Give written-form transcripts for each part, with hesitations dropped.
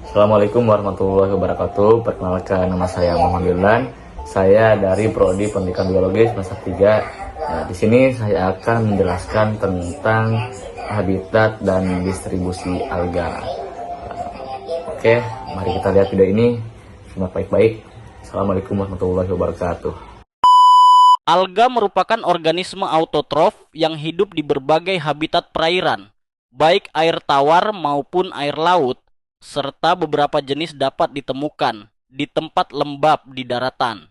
Assalamualaikum warahmatullahi wabarakatuh. Perkenalkan, nama saya Muhammad Yulan. Saya dari Prodi Pendidikan Biologi semester 3. Nah, di sini saya akan menjelaskan tentang habitat dan distribusi alga. Oke, mari kita lihat video ini. Simak baik-baik. Assalamualaikum warahmatullahi wabarakatuh. Alga merupakan organisme autotrof yang hidup di berbagai habitat perairan, baik air tawar maupun air laut, serta beberapa jenis dapat ditemukan di tempat lembab di daratan.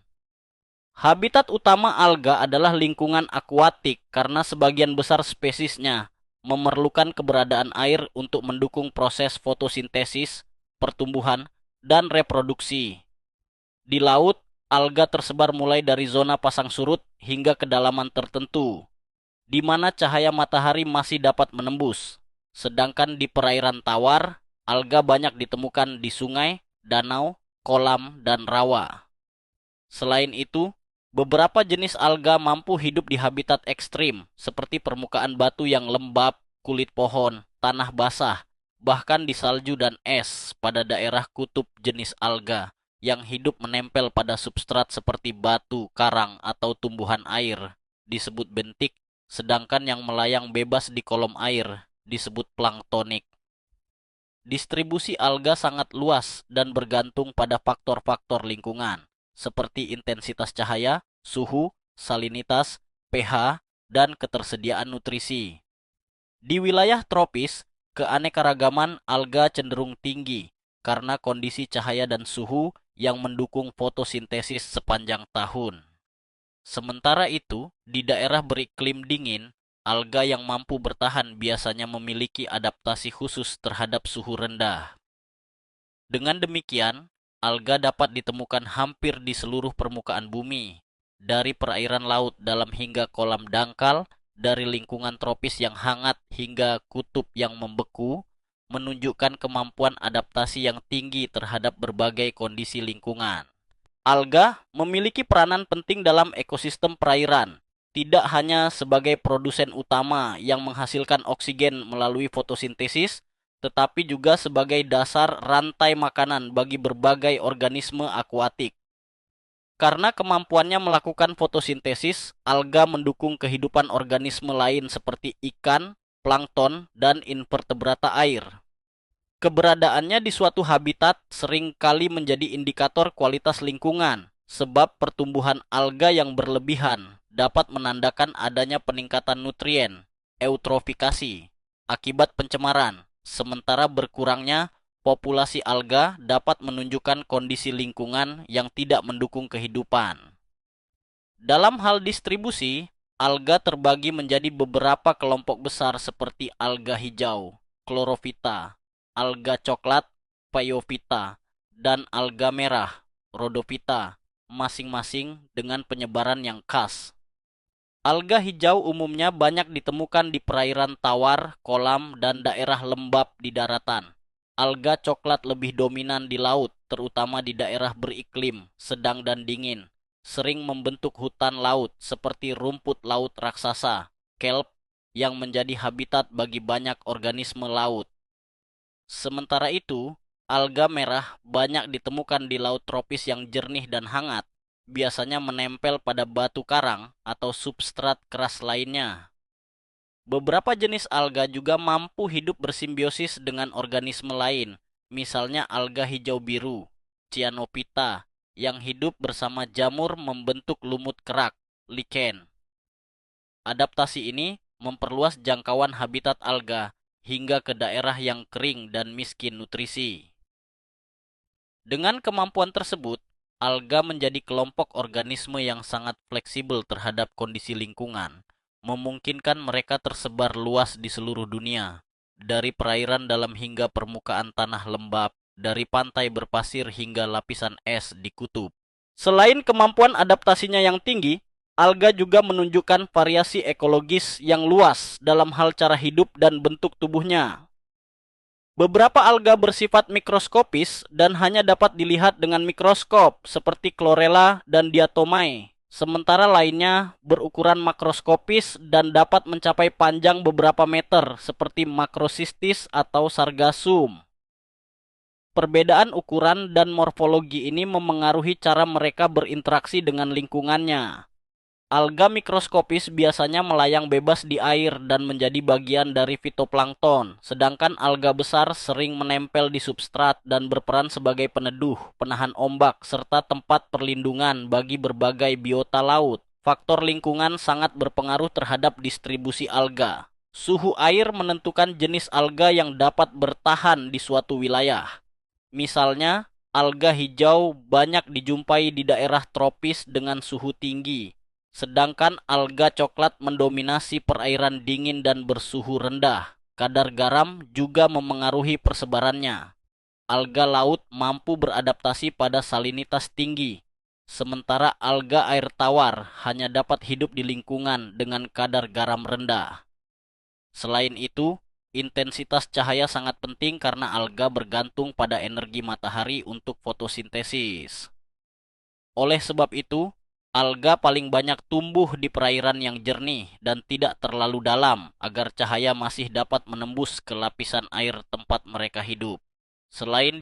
Habitat utama alga adalah lingkungan akuatik karena sebagian besar spesiesnya memerlukan keberadaan air untuk mendukung proses fotosintesis, pertumbuhan, dan reproduksi. Di laut, alga tersebar mulai dari zona pasang surut hingga kedalaman tertentu, di mana cahaya matahari masih dapat menembus. Sedangkan di perairan tawar, alga banyak ditemukan di sungai, danau, kolam, dan rawa. Selain itu, beberapa jenis alga mampu hidup di habitat ekstrim, seperti permukaan batu yang lembab, kulit pohon, tanah basah, bahkan di salju dan es pada daerah kutub. Jenis alga yang hidup menempel pada substrat seperti batu, karang, atau tumbuhan air disebut bentik, sedangkan yang melayang bebas di kolom air disebut planktonik. Distribusi alga sangat luas dan bergantung pada faktor-faktor lingkungan, seperti intensitas cahaya, suhu, salinitas, pH, dan ketersediaan nutrisi. Di wilayah tropis, keanekaragaman alga cenderung tinggi karena kondisi cahaya dan suhu yang mendukung fotosintesis sepanjang tahun. Sementara itu, di daerah beriklim dingin, alga yang mampu bertahan biasanya memiliki adaptasi khusus terhadap suhu rendah. Dengan demikian, alga dapat ditemukan hampir di seluruh permukaan bumi, dari perairan laut dalam hingga kolam dangkal, dari lingkungan tropis yang hangat hingga kutub yang membeku, menunjukkan kemampuan adaptasi yang tinggi terhadap berbagai kondisi lingkungan. Alga memiliki peranan penting dalam ekosistem perairan, tidak hanya sebagai produsen utama yang menghasilkan oksigen melalui fotosintesis, tetapi juga sebagai dasar rantai makanan bagi berbagai organisme akuatik. Karena kemampuannya melakukan fotosintesis, alga mendukung kehidupan organisme lain seperti ikan, plankton, dan invertebrata air. Keberadaannya di suatu habitat sering kali menjadi indikator kualitas lingkungan, sebab pertumbuhan alga yang berlebihan dapat menandakan adanya peningkatan nutrien, eutrofikasi, akibat pencemaran, sementara berkurangnya populasi alga dapat menunjukkan kondisi lingkungan yang tidak mendukung kehidupan. Dalam hal distribusi, alga terbagi menjadi beberapa kelompok besar seperti alga hijau, Chlorophyta, alga coklat, Phaeophyta, dan alga merah, Rhodophyta, masing-masing dengan penyebaran yang khas. Alga hijau umumnya banyak ditemukan di perairan tawar, kolam, dan daerah lembab di daratan. Alga coklat lebih dominan di laut, terutama di daerah beriklim sedang dan dingin, sering membentuk hutan laut seperti rumput laut raksasa, kelp, yang menjadi habitat bagi banyak organisme laut. Sementara itu, alga merah banyak ditemukan di laut tropis yang jernih dan hangat, biasanya menempel pada batu karang atau substrat keras lainnya. Beberapa jenis alga juga mampu hidup bersimbiosis dengan organisme lain, misalnya alga hijau biru, Cyanophyta, yang hidup bersama jamur membentuk lumut kerak, lichen. Adaptasi ini memperluas jangkauan habitat alga hingga ke daerah yang kering dan miskin nutrisi. Dengan kemampuan tersebut, alga menjadi kelompok organisme yang sangat fleksibel terhadap kondisi lingkungan, memungkinkan mereka tersebar luas di seluruh dunia, dari perairan dalam hingga permukaan tanah lembab, dari pantai berpasir hingga lapisan es di kutub. Selain kemampuan adaptasinya yang tinggi, alga juga menunjukkan variasi ekologis yang luas dalam hal cara hidup dan bentuk tubuhnya. Beberapa alga bersifat mikroskopis dan hanya dapat dilihat dengan mikroskop seperti Chlorella dan Diatomae. Sementara lainnya berukuran makroskopis dan dapat mencapai panjang beberapa meter seperti Macrocystis atau Sargassum. Perbedaan ukuran dan morfologi ini memengaruhi cara mereka berinteraksi dengan lingkungannya. Alga mikroskopis biasanya melayang bebas di air dan menjadi bagian dari fitoplankton, sedangkan alga besar sering menempel di substrat dan berperan sebagai peneduh, penahan ombak, serta tempat perlindungan bagi berbagai biota laut. Faktor lingkungan sangat berpengaruh terhadap distribusi alga. Suhu air menentukan jenis alga yang dapat bertahan di suatu wilayah. Misalnya, alga hijau banyak dijumpai di daerah tropis dengan suhu tinggi, sedangkan alga coklat mendominasi perairan dingin dan bersuhu rendah. Kadar garam juga memengaruhi persebarannya. Alga laut mampu beradaptasi pada salinitas tinggi, sementara alga air tawar hanya dapat hidup di lingkungan dengan kadar garam rendah. Selain itu, intensitas cahaya sangat penting karena alga bergantung pada energi matahari untuk fotosintesis. Oleh sebab itu, alga paling banyak tumbuh di perairan yang jernih dan tidak terlalu dalam agar cahaya masih dapat menembus ke lapisan air tempat mereka hidup. Selain